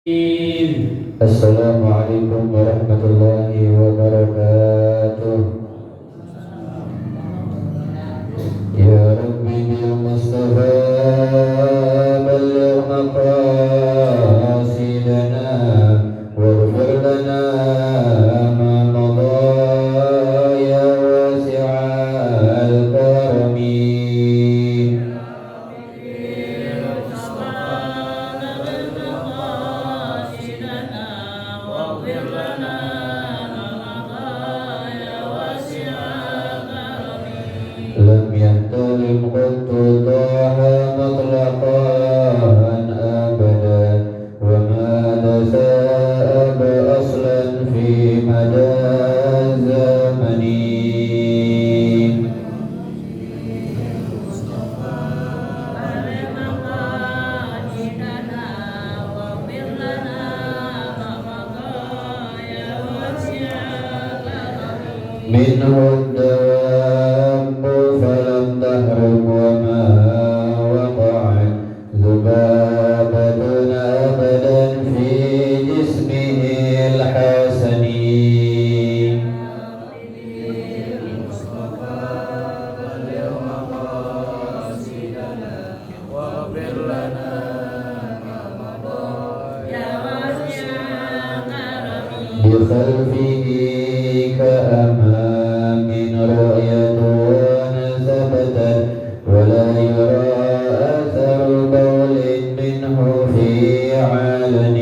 Assalamualaikum warahmatullahi wabarakatuh. Ya Rabbi bil Mustafa balligh maqasidana waghfir lana ma madha ya wasi'al karami. لم يحترم قط طه مطلقا أبدا وما تساءب أصلا في مدى الزمن. منه الدواب فلم تحرم وما وقعت ذبابة أبدا في جسمه الحسن. بخلفه كأمام رؤية ثبتت ولا يرى أثر بول منه في علن.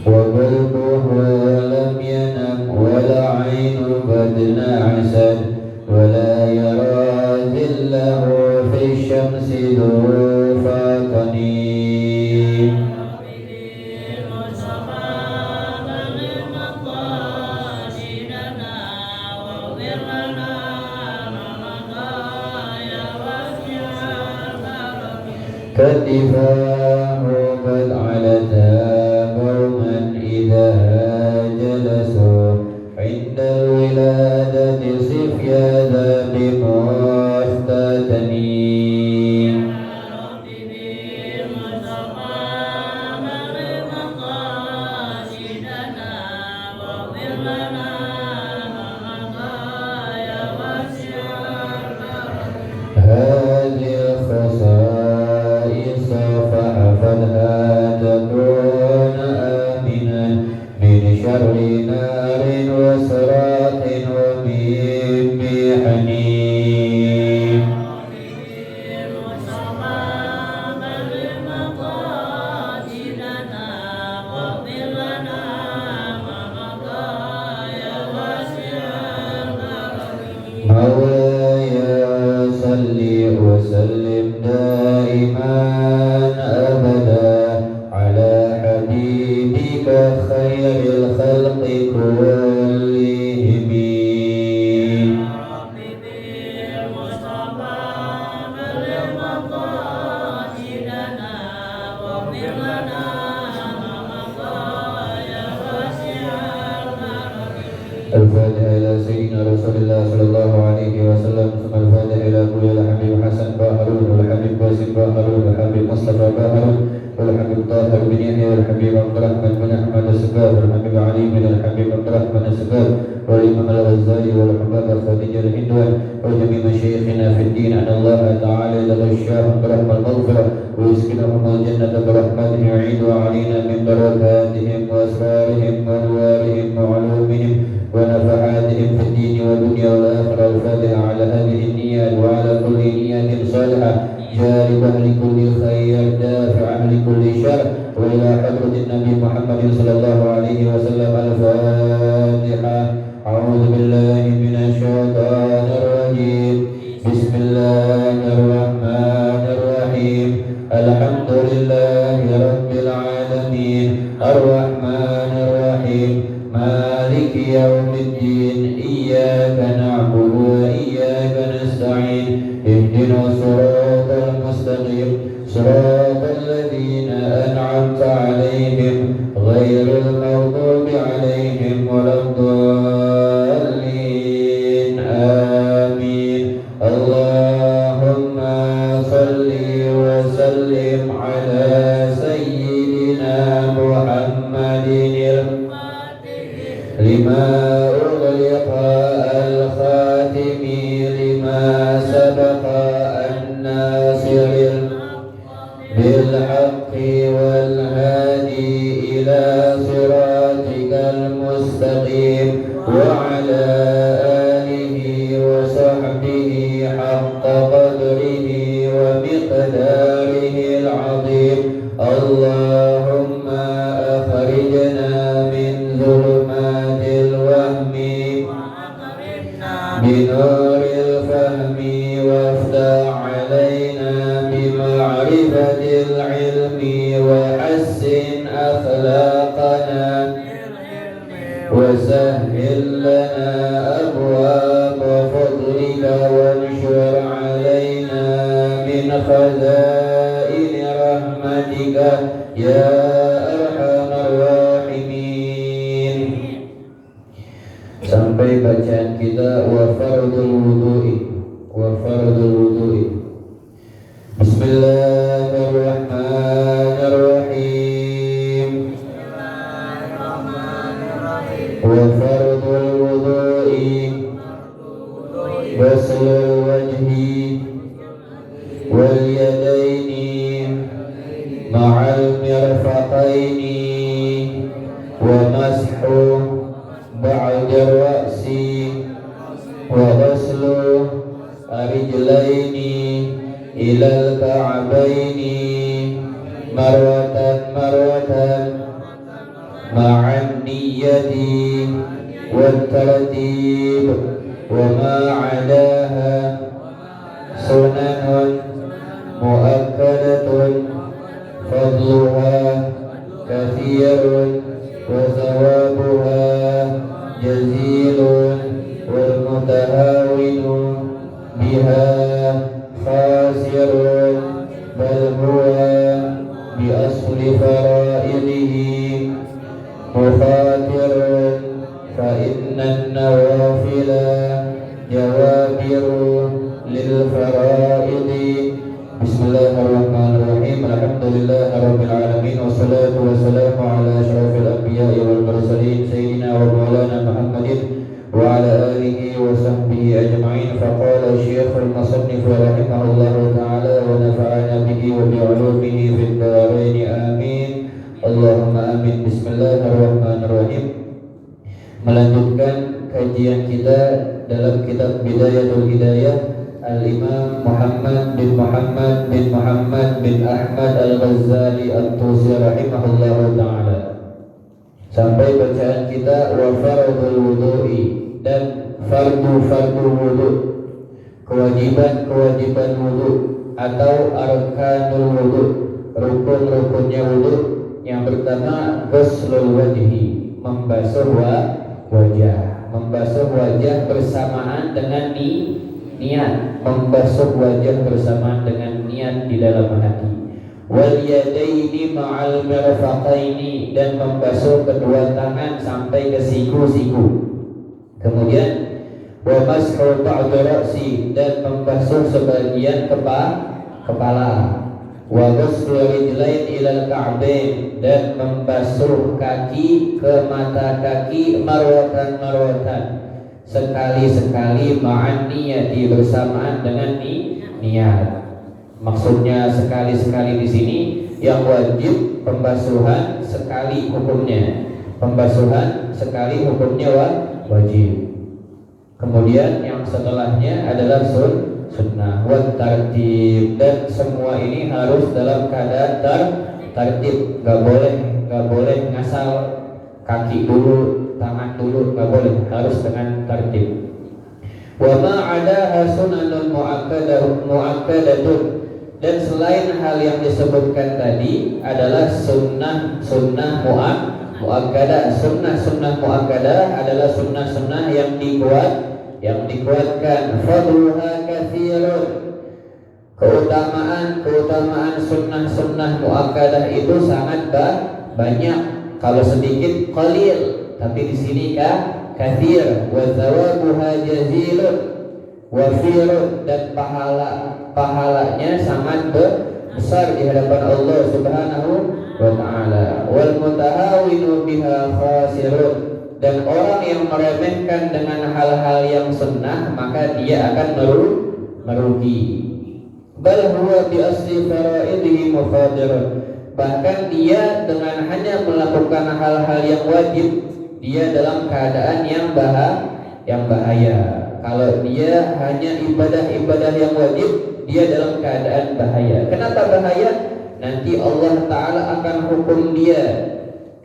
وقلبه لم ينم ولا عين بدن عسد ولا يرى ذله في الشمس ذو فاقن. كالدفاع قد علتا قوما إذا جلسوا عند الولادة صفيان بمفتتنين. هذه الخصائص فاحفظها تكون آمنا من شر نار وصراط ومن محن. مولاي صل وسلم دائما أبدا على حبيبك خير الخلق كلهم. الفاتحة إلى سيدنا رسول الله صلى الله عليه وسلم ثم الفاتحة إلى أبويا الحبيب حسن باهرون والحبيب باسم باهرون والحبيب مصطفى باهرون والحبيب طاهر بن يحيى والحبيب عبد الرحمن بن أحمد السقاف والحبيب علي بن الحبيب عبد الرحمن السقاف والإمام الغزالي والحباب خديجة الهندوان وجميع مشايخنا في الدين أن الله تعالى يتغشاهم برحمة المغفرة ويسكنهم الجنة برحمته ويعيد علينا من بركاتهم وأسرارهم وأنوارهم وعلومهم ونفحاتهم في الدين والدنيا والآخرة. الفاتحة على هذه النيات وعلى كل نية صالحة جالبة لكل خير دافعة لكل شر وإلى حضرة النبي محمد صلى الله عليه وسلم. الفاتحة. أعوذ بالله من الشيطان الرجيم. بسم الله الرحمن الرحيم. الحمد لله رب العالمين الرحمن الرحيم مالك يوم الدين. إياك نعبد وإياك نستعين. اهدنا الصراط المستقيم صراط الذين أنعمت عليهم غير المغضوب عليهم لما أغلق الخاتم لما سبق الناصر بالحق والهادي إلى صراطك المستقيم وعلى آله وصحبه حق قدره ومقداره العظيم. اللهم أخرجنا من ظلمات الوهم بنور الفهم وافتح علينا بمعرفة العلم وحسن أخلاقنا وسهل لنا أبواب فضلك وانشر علينا من خزائن رحمتك يا أرحم الراحمين. Sampai bacaan kita wa fardul wudu'i. Bismillahirrahmanirrahim. Wa fardul wudu'i ghuslul wajhi wal yadaini ma'al mirfaqaini wa mashu ba'da ra'si wa ghuslu rijlaini ilal ka'baini marwatan ma'an niyyati wat tartib wa ma'adaha sunanun muakkadatun fadluha kathirun wa thawabuha jazilun wal mutahawinu biha khasirun bal huwa bi asli faraidihi mufatirun fa inna nawafila jawabiru lil faraidi. Bismillahirrahmanirrahim. Alhamdulillahirabbil alamin wassalatu wassalamu ala asyrafil anbiya'i wal mursalin sayyidina wa maulana Muhammadin wa ala alihi wa sahbihi ajma'in. Faqala Syekhul Musannif rahimahullahu ta'ala wa nafa'ana bihi wa bi'ulumihi fid dharain amin. Allahumma amin. Bismillahirrahmanirrahim. Melanjutkan kajian kita dalam kitab Bidayatul Hidayah Al-Imam Muhammad bin Muhammad bin Muhammad bin Ahmad Al-Ghazali At-Tusi rahimahullahu ta'ala, sampai bacaan kita wa fardul wudu'i, dan fardu wudu, kewajiban wudu atau arkanul wudu, rukun-rukunnya wudu. Yang pertama ghuslul wajhi, membasuh wajah. Membasuh wajah bersamaan dengan niat, membasuh wajah bersamaan dengan niat di dalam hati. Wal yadaini ma'al mirfaqaini, dan membasuh kedua tangan sampai ke siku-siku. Kemudian wa mashu ba'da ra'si, dan membasuh sebagian kepala. Wa ghuslu rijlain ilal ka'bain, dan membasuh kaki ke mata kaki marwatan, sekali-sekali ma'an niyati, bersamaan dengan niat. Maksudnya sekali-sekali di sini yang wajib pembasuhan sekali hukumnya. Pembasuhan sekali hukumnya wajib. Kemudian yang setelahnya adalah sunnah wat tartib, dan semua ini harus dalam keadaan tertib. Gak boleh ngasal kaki dulu, tangan dulu, gak boleh, harus dengan tertib. Wa ma 'adaha sunanun muakkadatun, dan selain hal yang disebutkan tadi adalah sunnah muakkadah. Sunnah muakkadah adalah sunnah yang dikuatkan. Fadluha katsirun, keutamaan sunnah muakkadah itu sangat banyak. Kalau sedikit qalil, tapi di sini katsir. Wa thawabuha jazilun wafirun, dan pahalanya sangat besar di hadapan Allah Subhanahu wa taala. Wal mutahawinu biha khasirun, dan orang yang meremehkan dengan hal-hal yang sunnah maka dia akan merugi. Bal huwa bi asli faraidihi mufadirun, bahkan dia dengan hanya melakukan hal-hal yang wajib dia dalam keadaan yang bahaya. Kalau dia hanya ibadah-ibadah yang wajib, dia dalam keadaan bahaya. Kenapa bahaya? Nanti Allah Ta'ala akan hukum dia.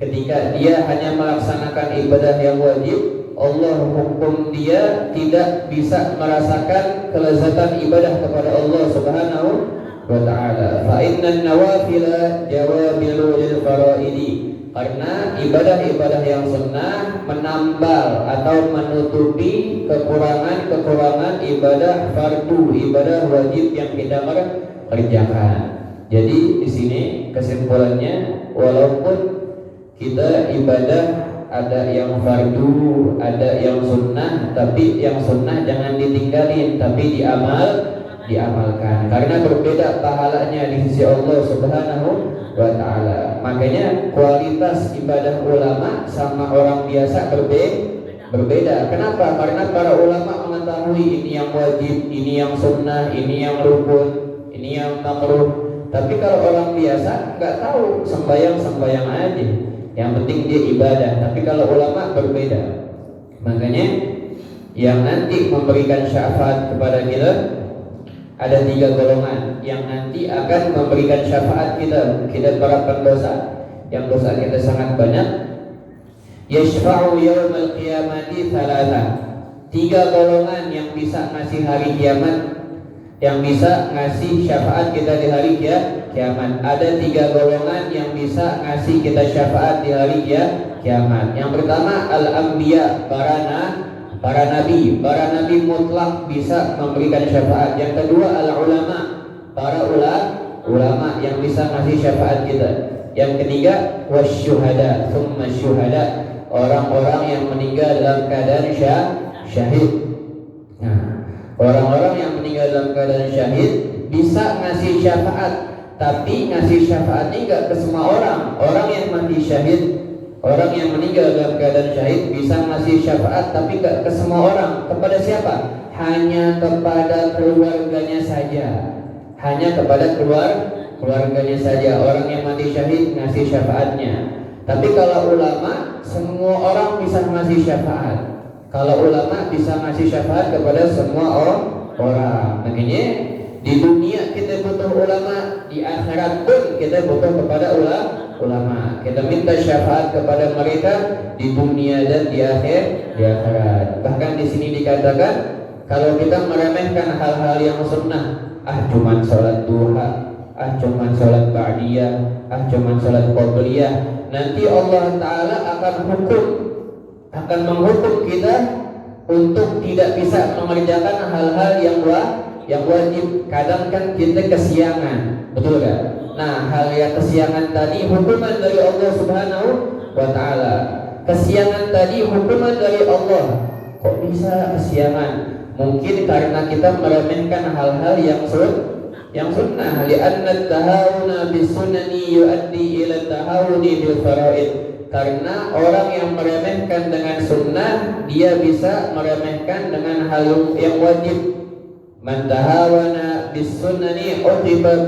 Ketika dia hanya melaksanakan ibadah yang wajib, Allah hukum dia tidak bisa merasakan kelezatan ibadah kepada Allah Subhanahu wa ta'ala. Fa innan nawafila jawabilu lil faraidi, karena ibadah-ibadah yang sunnah menambal atau menutupi kekurangan-kekurangan ibadah fardu, ibadah wajib yang kita kerjakan. Jadi di sini kesimpulannya, walaupun kita ibadah ada yang fardu, ada yang sunnah, tapi yang sunnah jangan ditinggalin, tapi diamalkan, karena berbeda pahalanya di sisi Allah Subhanahu wa ta'ala. Makanya kualitas ibadah ulama sama orang biasa berbeda. Kenapa? Karena para ulama mengetahui ini yang wajib, ini yang sunnah, ini yang rukun, ini yang makruh. Tapi kalau orang biasa nggak tahu, sembayang aja, yang penting dia ibadah. Tapi kalau ulama berbeda. Makanya yang nanti memberikan syafaat kepada kita ada 3 golongan yang nanti akan memberikan syafaat kita para pendosa yang dosa kita sangat banyak. Yashfa'u yawmal qiyamati thalatha, 3 golongan yang bisa ngasih hari kiamat, yang bisa ngasih syafaat kita di hari kiamat. Ada 3 golongan yang bisa ngasih kita syafaat di hari kiamat. Yang pertama al-anbiya, para nabi mutlak bisa memberikan syafaat. Yang kedua al-ulama, para ulama yang bisa ngasih syafaat kita. Yang ketiga wasyuhada, thumma syuhada, orang-orang yang meninggal dalam keadaan syahid. Nah, orang-orang yang meninggal dalam keadaan syahid bisa ngasih syafaat, tapi ngasih syafaatnya enggak ke semua orang. Orang yang mati syahid, orang yang meninggal dalam keadaan syahid bisa ngasih syafaat, tapi enggak ke semua orang. Kepada siapa? Hanya kepada keluarganya saja. Hanya kepada keluarganya saja. Orang yang mati syahid ngasih syafaatnya. Tapi kalau ulama, semua orang bisa ngasih syafaat. Kalau ulama bisa ngasih syafaat kepada semua orang. Makanya di dunia kita butuh ulama, di akhirat pun kita butuh kepada ulama. Kita minta syafaat kepada mereka di dunia dan di akhirat. Bahkan di sini dikatakan kalau kita meremehkan hal-hal yang sunnah, cuman sholat duha, cuman sholat ba'diyah, cuman sholat qabliyah, nanti Allah Ta'ala akan menghukum kita untuk tidak bisa mengerjakan hal-hal yang wajib. Kadang kan kita kesiangan, betul kan? Nah, hal yang kesiangan tadi hukuman dari Allah Subhanahu wa ta'ala. Kesiangan tadi hukuman dari Allah. Kok bisa kesiangan? Mungkin karena kita meremehkan hal-hal yang sunnah. Li'anna tahawuna bisunani yuaddi ila tahawuni bil faraid. Karena orang yang meremehkan dengan sunnah, dia bisa meremehkan dengan hal yang wajib. Man tahawana bisunani uqiba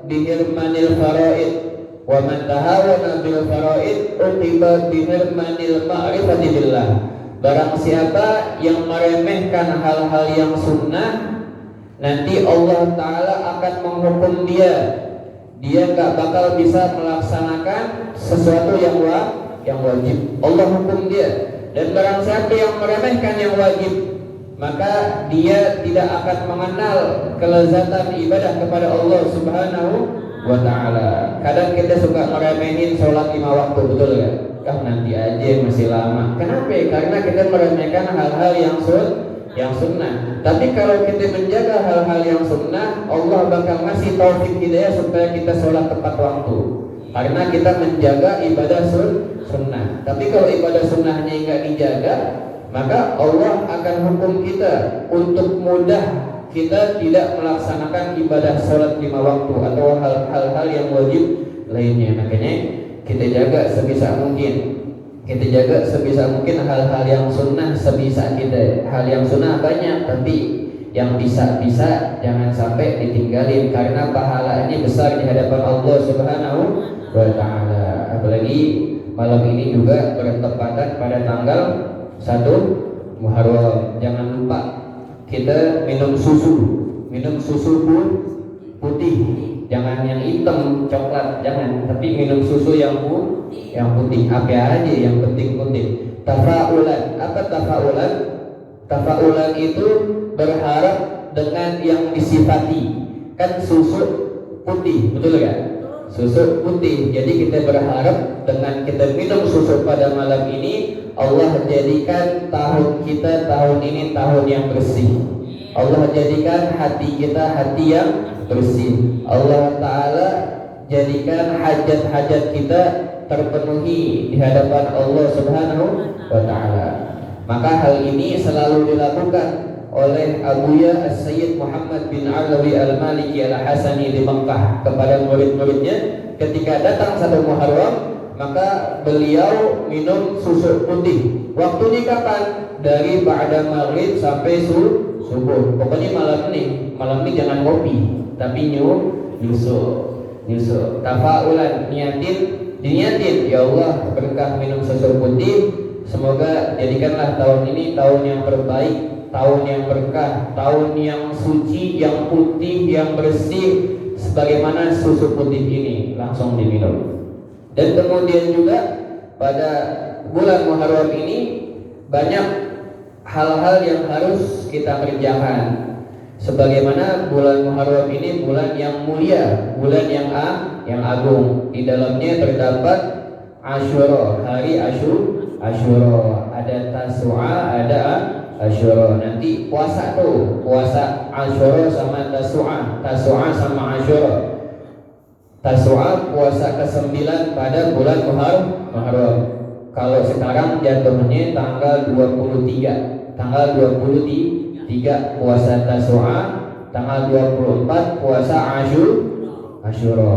bihirmanil faraid, wa man tahawana bil faraid uqiba bihirmanil ma'rifati billah. Barang siapa yang meremehkan hal-hal yang sunnah, nanti Allah Ta'ala akan menghukum dia. Dia gak bakal bisa melaksanakan sesuatu yang wajib. Allah hukum dia. Dan barang siapa yang meremehkan yang wajib, maka dia tidak akan mengenal kelezatan ibadah kepada Allah Subhanahu wa ta'ala. Kadang kita suka meremehin sholat 5 waktu, betul kan? Nanti aja, masih lama. Kenapa? Karena kita meremehkan hal-hal yang sunnah. Tapi kalau kita menjaga hal-hal yang sunnah, Allah bakal ngasih taufik hidayah supaya kita sholat tepat waktu. Karena kita menjaga ibadah sunnah. Tapi kalau ibadah sunnahnya nggak dijaga, maka Allah akan hukum kita untuk mudah kita tidak melaksanakan ibadah sholat 5 waktu atau hal-hal yang wajib lainnya. Makanya kita jaga sebisa mungkin. Kita jaga sebisa mungkin hal-hal yang sunnah sebisa kita. Hal yang sunnah banyak, tapi yang bisa-bisa jangan sampai ditinggalin, karena pahalanya besar di hadapan Allah Subhanahu wa Ta'ala. Apalagi malam ini juga bertepatan pada tanggal 1 Muharram. Jangan lupa kita minum susu putih, jangan yang hitam coklat, jangan, tapi minum susu yang putih. Apa aja yang penting putih. Tafaulan, apa tafaulan? Tafaulan itu berharap dengan yang disifati. Kan susu putih, betul kan? Susu putih. Jadi kita berharap dengan kita minum susu pada malam ini, Allah jadikan tahun kita tahun ini tahun yang bersih. Allah jadikan hati kita hati yang bersih. Allah Ta'ala jadikan hajat-hajat kita terpenuhi di hadapan Allah Subhanahu wa Ta'ala. Maka hal ini selalu dilakukan oleh Abuya As-Sayyid Muhammad bin Alawi Al-Maliki Al-Hasani di Mekah kepada murid-muridnya ketika datang 1 Muharram, maka beliau minum susu putih. Waktunya kapan? Dari ba'da maghrib sampai subuh. Pokoknya malam ini jangan kopi, tapi nyusu. Tafaulan, diniatin, ya Allah berkah minum susu putih, semoga jadikanlah tahun ini tahun yang terbaik, tahun yang berkah, tahun yang suci, yang putih, yang bersih, sebagaimana susu putih ini. Langsung diminum. Dan kemudian juga pada bulan Muharram ini banyak hal-hal yang harus kita kerjakan. Sebagaimana bulan Muharram ini bulan yang mulia, bulan yang agung. Di dalamnya terdapat Asyura, hari Asyura, ada Tasu'a, ada Asyura. Nanti puasa puasa Asyura sama Tasu'a sama Asyura. Tasu'a puasa ke-9 pada bulan Muharram. Kalau sekarang jatuhnya tanggal 23. Tanggal 23 puasa Tasu'a, tanggal 24 puasa Asyura.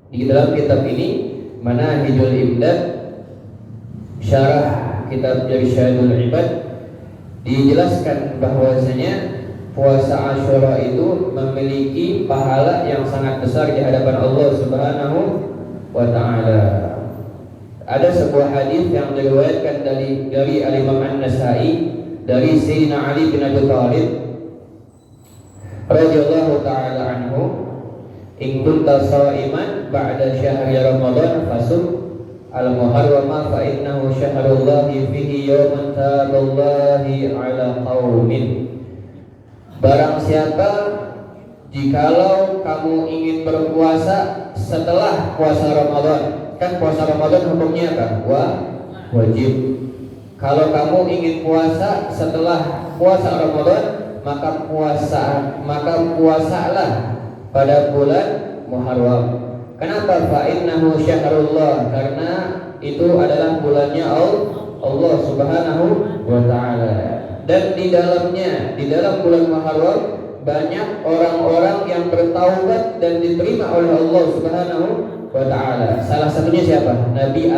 Di dalam kitab ini Manahijul Imdad, syarah kitab Irsyadul Ibad, dijelaskan bahwasanya puasa Asyura itu memiliki pahala yang sangat besar di hadapan Allah Subhanahu wa Ta'ala. Ada sebuah hadis yang diriwayatkan dari Al-Imam An-Nasa'i dari Sayyidina Ali bin Abi Thalib radhiyallahu ta'ala anhu, in kunta sha'iman ba'da syahri Ramadan fasum al-muharrama fa innahu syahrullahi fihi yawman taballahi ala qaumin. Barang siapa jikalau kamu ingin berpuasa setelah puasa Ramadan, kan puasa Ramadan hukumnya apa? Wajib. Kalau kamu ingin puasa setelah puasa Ramadan, maka puasalah pada bulan Muharram. Kenapa? Fa innahu syahrullah, karena itu adalah bulannya Allah Subhanahu wa Ta'ala. Dan di dalam bulan Muharram banyak orang-orang yang bertaubat dan diterima oleh Allah Subhanahu wa Ta'ala. Salah satunya siapa? Nabi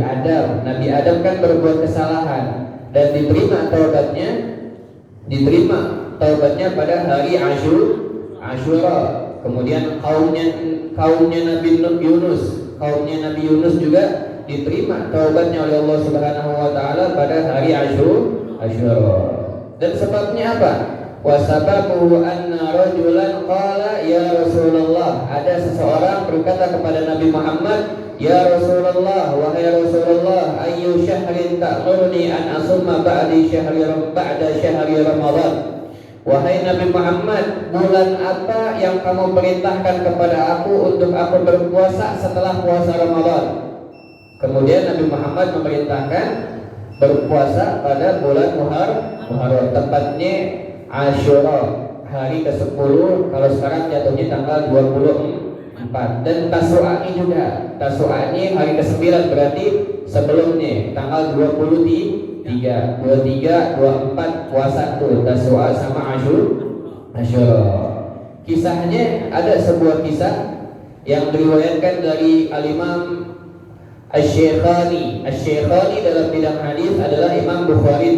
Adam. Nabi Adam kan berbuat kesalahan dan diterima taubatnya pada hari Asyura. Kemudian kaumnya Nabi Yunus juga diterima taubatnya oleh Allah Subhanahu wa Ta'ala pada hari Asyura. Dan sebabnya apa? Wasababuhu anna rajulan qala ya Rasulullah. Ada seseorang berkata kepada Nabi Muhammad, ya Rasulullah, wahai Rasulullah, ayyu syahrin ta'murni an asumma ba'da syahri Ramadan. Wahai Nabi Muhammad, bulan apa yang kamu perintahkan kepada aku untuk aku berpuasa setelah puasa Ramadan? Kemudian Nabi Muhammad memerintahkan berpuasa pada bulan Muharram, tepatnya Asyura, hari ke-10. Kalau sekarang jatuhnya tanggal 24. Dan Tasu'ani juga. Tasu'ani hari ke-9, berarti sebelumnya tanggal 23. 23, 24 puasa tuh Tasu'a sama Asyura. Kisahnya ada sebuah kisah yang diriwayatkan dari Al-Imam Asy-Syekhani. Asy-Syekhani dalam bidang hadis adalah Imam Bukhari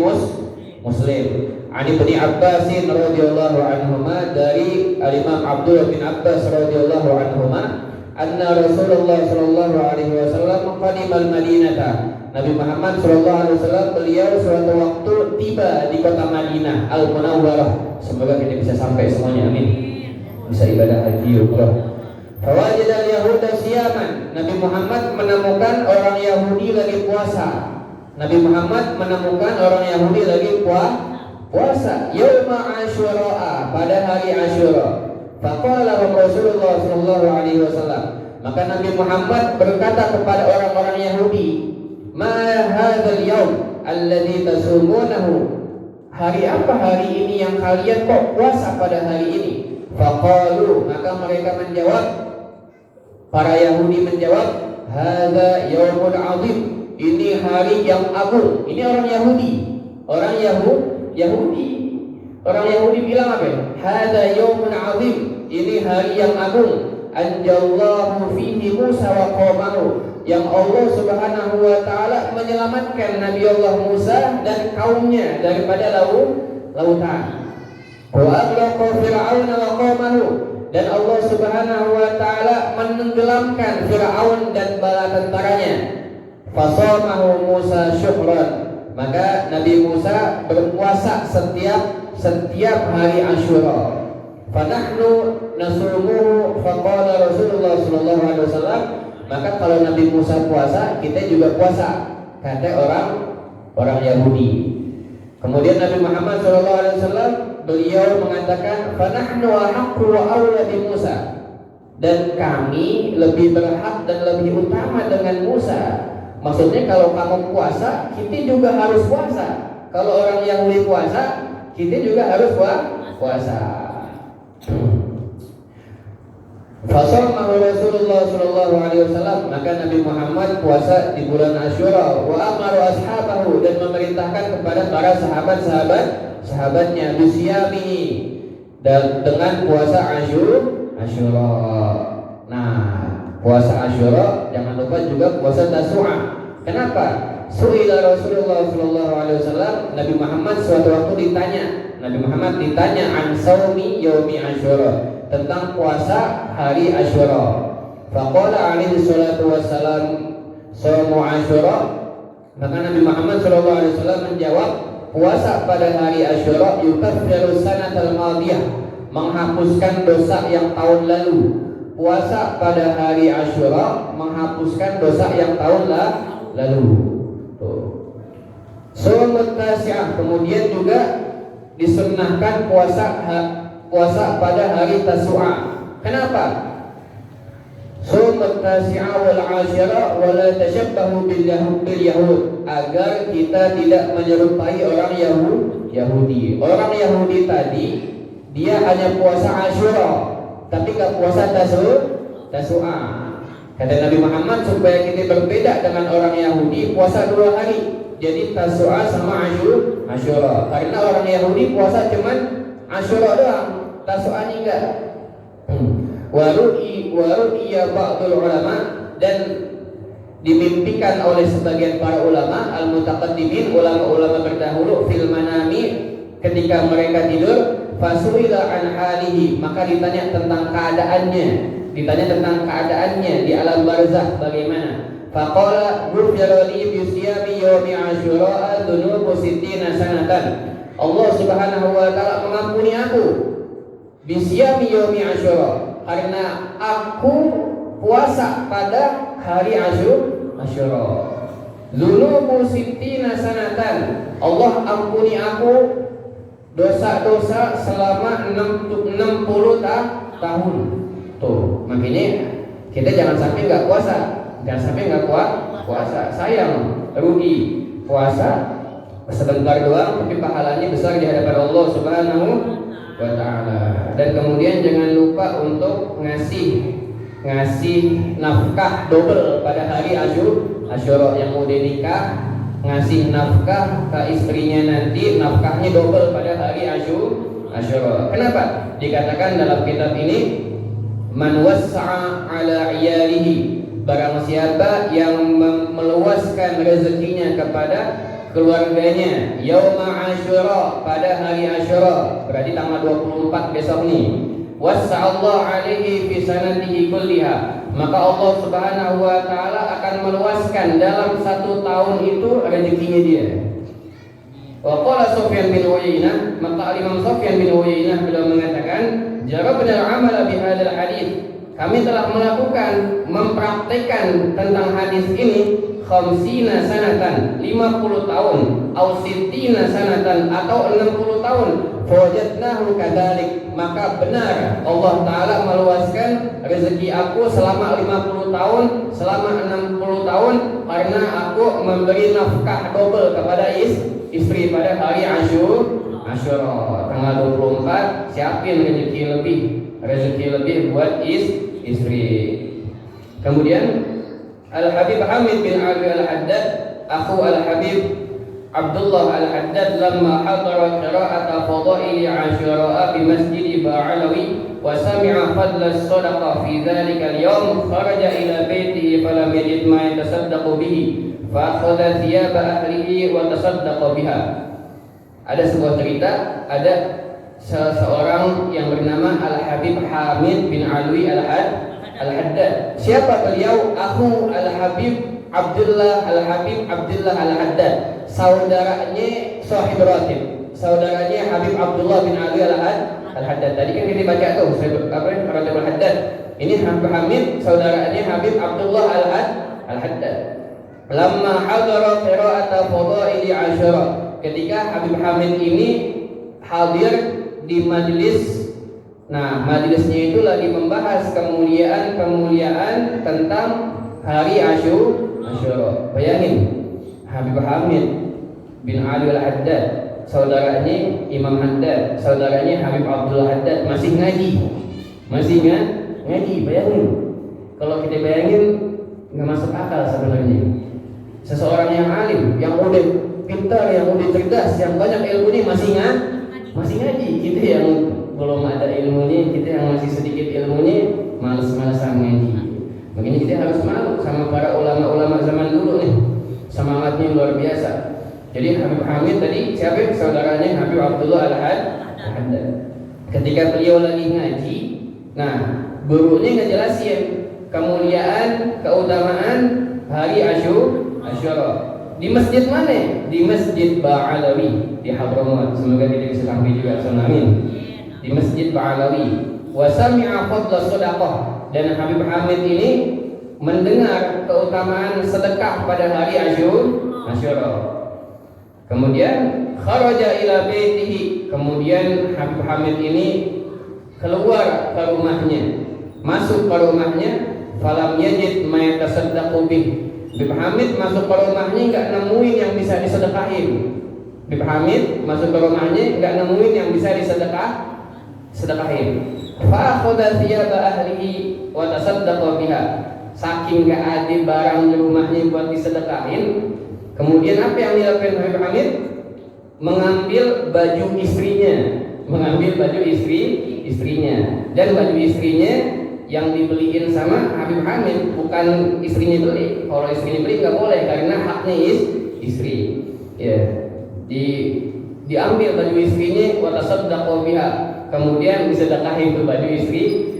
Muslim. Ani bin Abbas radhiyallahu anhuma, dari Al-Imam Abdullah bin Abbas radhiyallahu anhuma, anna Rasulullah sallallahu alaihi wasallam qadima al-Madinata. Nabi Muhammad sallallahu alaihi wasallam beliau suatu waktu tiba di kota Madinah Al-Munawwarah. Semoga kita bisa sampai semuanya, amin. Bisa ibadah haji umrah. Fawajadal Yahuda siyaman. Nabi Muhammad menemukan orang Yahudi lagi puasa. Nabi Muhammad menemukan orang Yahudi lagi puasa. Yauma Asyura, pada hari Asyura. Faqala Rasulullah sallallahu alaihi wasallam. Maka Nabi Muhammad berkata kepada orang-orang Yahudi, "Ma hadzal yaum alladzi tasumunahu?" Hari apa hari ini yang kalian kok puasa pada hari ini? Faqalu, maka mereka menjawab, para Yahudi menjawab, "Hadza yaumul 'azim." Ini hari yang agung. Ini orang Yahudi. Orang Yahudi. Orang Yahudi bilang apa? Hadza yaumul 'azim. Ini hari yang agung. Anjallahu fihi Musa wa qaumahu. Yang Allah Subhanahu wa taala menyelamatkan Nabi Allah Musa dan kaumnya daripada lautan. Wa aghlaqa Fir'aun wa qaumahu, dan Allah Subhanahu wa taala menenggelamkan Fir'aun dan bala tentaranya. Fasamahu Musa syuhran, maka Nabi Musa berpuasa setiap hari Asyura. Fanahnu nasumuhu, faqala Rasulullah sallallahu alaihi wasallam, maka kalau Nabi Musa puasa, kita juga puasa, kata orang Yahudi. Kemudian Nabi Muhammad SAW beliau mengatakan, fanahnu ahaqqu wa awla bi Musa, dan kami lebih berhak dan lebih utama dengan Musa. Maksudnya kalau kamu puasa, kita juga harus puasa. Kalau orang Yahudi puasa, kita juga harus puasa. Fasamahu Rasulullah sallallahu alaihi wasallam, maka Nabi Muhammad puasa di bulan Asyura. Wa amaru ashabahu, dan memerintahkan kepada para sahabatnya bisyami, dan dengan puasa Asyura. Nah, puasa Asyura jangan lupa juga puasa Tasu'a. Kenapa? Su'ila Rasulullah sallallahu alaihi wasallam, Nabi Muhammad suatu waktu ditanya an saumi yaumi Asyura, tentang puasa hari Asyura. Faqala alaihi salatu wassalam, shaumu Asyura, maka Nabi Muhammad sallallahu alaihi wasallam menjawab, puasa pada hari Asyura yukaffiru sanatal madiyah, menghapuskan dosa yang tahun lalu. Puasa pada hari Asyura menghapuskan dosa yang tahun lalu. Shaumut tasi'ah, kemudian juga disunnahkan puasa pada hari Tasu'a. Kenapa? Shaumut tasi'a wal 'ashira wa la tashabbahu bil yahud, agar kita tidak menyerupai orang Yahudi. Orang Yahudi tadi dia hanya puasa Asyura, tapi gak puasa Tasu'a. Kata Nabi Muhammad, supaya kita berbeda dengan orang Yahudi, puasa 2 hari. Jadi Tasu'a sama Asyura. Karena orang Yahudi puasa cuman Asyura doang, Tasu'anya enggak. Waru'iya ba'dul ulama, dan dimimpikan oleh sebagian para ulama al-mutaqaddimin, ulama-ulama terdahulu, fil manami, ketika mereka tidur, fasuila an halihi, maka ditanya tentang keadaannya di alam barzakh bagaimana. Faqala ghufira li bi siyami yaumi Asyura dhunubu sittina sanatan. Allah Subhanahu wa taala mengampuni aku bi siyami yaumi Asyura, karena aku puasa pada hari Asyura. Dhunubu sittina sanatan, Allah ampuni aku dosa-dosa selama 60 tahun. Tuh, makanya kita jangan sampai enggak puasa. Jangan sampai nggak puasa, sayang, rugi. Puasa sebentar doang, tapi pahalanya besar di hadapan Allah Subhanahu wa taala. Dan kemudian jangan lupa untuk ngasih nafkah double pada hari Asyura. Yang mau nikah ngasih nafkah ke istrinya nanti nafkahnya double pada hari Asyura. Kenapa? Dikatakan dalam kitab ini man wassa'a ala iyalihi, barang siapa yang meluaskan rezekinya kepada keluarganya yauma Asyura, pada hari Asyura, berarti tanggal 24 besok nih. Wassa'allahu alaihi fi sanatihi kulliha, maka Allah Subhanahu wa taala akan meluaskan dalam satu tahun itu rezekinya dia. Wa qala Sufyan bin Uyainah, maka Imam Sufyan bin Uyainah beliau mengatakan, jarabna al-amala bi hadzal hadits, kami telah melakukan, mempraktekkan tentang hadis ini 50 sanatan, 50 tahun, au 60 sanatan, atau 60 tahun. Fawajadnahu kadzalik, maka benar Allah taala meluaskan rezeki aku selama 50 tahun, selama 60 tahun, karena aku memberi nafkah double kepada istri pada hari Asyura tanggal 24. Siapin rezeki lebih buat istri. Kemudian Al-Habib Hamid bin Ali Al-Haddad, akhu Al-Habib Abdullah Al-Haddad, lamma hadara qira'ata fadaili Asyura bi Masjid Ba'alawi wa sami'a fadla as-sadaqa fi dhalika al-yawm, kharaja ila baitihi falam yajid ma yatasaddaqu bihi fa akhadha thiyaba ahlihi wa tasaddaqa biha. Ada sebuah cerita, ada seseorang yang bernama Al-Habib Hamid bin Alwi Al-Haddad. Siapa beliau? Akhu Al-Habib Abdullah Al-Haddad, saudaranya Sahib Ratib, saudaranya Habib Abdullah bin Ali Al-Haddad. Tadi kan kita baca tuh Ratib Al-Haddad. Ini Habib Hamid, saudaranya Habib Abdullah Al-Haddad. Lamma hadara qira'ata fadaili Asyura, ketika Habib Hamid ini hadir di majelis. Nah, majelisnya itu lagi membahas kemuliaan tentang hari Asyura. Bayangin, Habib Hamid bin Ali Al-Haddad, saudaranya Imam Haddad, saudaranya Habib Abdullah Haddad, masih ngaji. Bayangin, kalau kita bayangin nggak masuk akal sebenarnya. Seseorang yang alim, yang udah pintar, yang udah cerdas, yang banyak ilmunya masih ngaji. Kita yang belum ada ilmunya, kita yang masih sedikit ilmunya, malas-malasan ngaji. Makanya kita harus malu sama para ulama-ulama zaman dulu nih, semangatnya luar biasa. Jadi Habib Hamid tadi siapa? Saudaranya Habib Abdullah Al-Haddad. Ketika beliau lagi ngaji, nah gurunya ngejelasin kemuliaan, keutamaan hari Asyura. Di masjid mana? Di Masjid Ba'alawi di Hadramaut. Semoga kita bisa sampai juga. Amin. Di Masjid Ba'alawi. Wa sami'a fadla shadaqah, dan Habib Hamid ini mendengar keutamaan sedekah pada hari Asyura. Kemudian kharaja ila baitihi, kemudian Habib Hamid ini keluar ke rumahnya, masuk ke rumahnya, falam yajid ma yatasaddaqu bih. Habib Hamid masuk ke rumahnya enggak nemuin yang bisa disedekahin. Habib Hamid masuk ke rumahnya enggak nemuin yang bisa sedekahin. Fa akhadha thiyaba ahlihi wa tasaddaqa biha. Saking enggak ada barang di rumahnya buat disedekahin, kemudian apa yang dilakukan Habib Hamid? Mengambil baju istrinya, dan baju istrinya yang dibeliin sama Habib Hamid, bukan istrinya beli. Kalau istrinya beli nggak boleh karena haknya istri. Ya, diambil baju istrinya, wa tasaddaqa biha, kemudian disedekahin tuh baju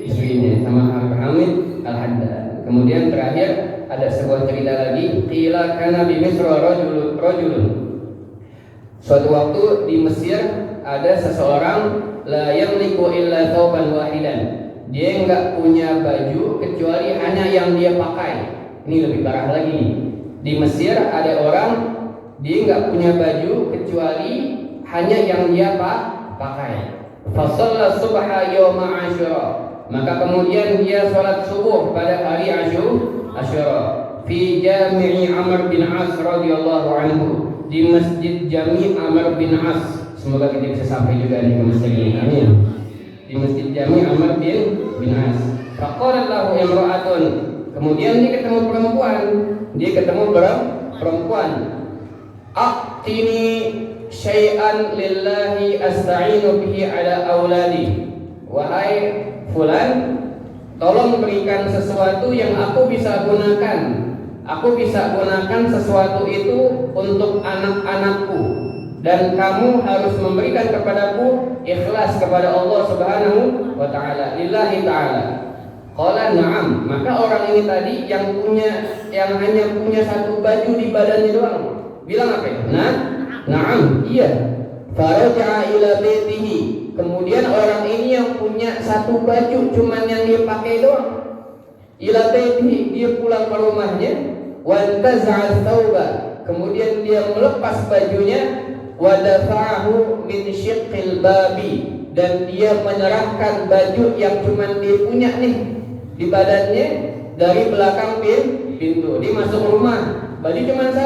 istrinya sama Habib Hamid Al-Haddad. Kemudian terakhir ada sebuah cerita lagi. Qila kana bi Misra rajulun. Suatu waktu di Mesir ada seseorang la yamliku illa thawban wahidan. Dia enggak punya baju kecuali hanya yang dia pakai. Ini lebih parah lagi. Di Mesir ada orang dia enggak punya baju kecuali hanya yang dia pakai. Fa shalla subha yauma Asyura, maka kemudian dia sholat subuh pada hari Asyura fi Jami' Amr bin As radhiyallahu anhu, di Masjid Jami' Amr bin As. Semoga kita bisa sampai juga nih ke masjid ini. Amin. Di Masjid Jami' Amr bin As. Faqalat lahu imra'atun, kemudian dia ketemu perempuan. a'tini syai'an lillahi asta'inu bihi ala auladi. Wahai fulan, tolong berikan sesuatu yang aku bisa gunakan. Aku bisa gunakan sesuatu itu untuk anak-anakku, dan kamu harus memberikan kepadaku ikhlas kepada Allah Subhanahu wa taala, lillahi taala. Qala na'am. Maka orang ini tadi yang hanya punya satu baju di badannya doang, bilang apa ya? Na'am, iya. Faraja'a ila baitihi. Kemudian orang ini yang punya satu baju cuman yang dia pakai doang. Ila baitihi, dia pulang ke rumahnya. Wantaza'a thawba. Kemudian dia melepas bajunya. Wadafa'ahu min syiqqil babi. Dan dia menyerahkan baju yang cuman dia punya nih di badannya dari belakang pintu. Dia masuk rumah, baju cuman satu.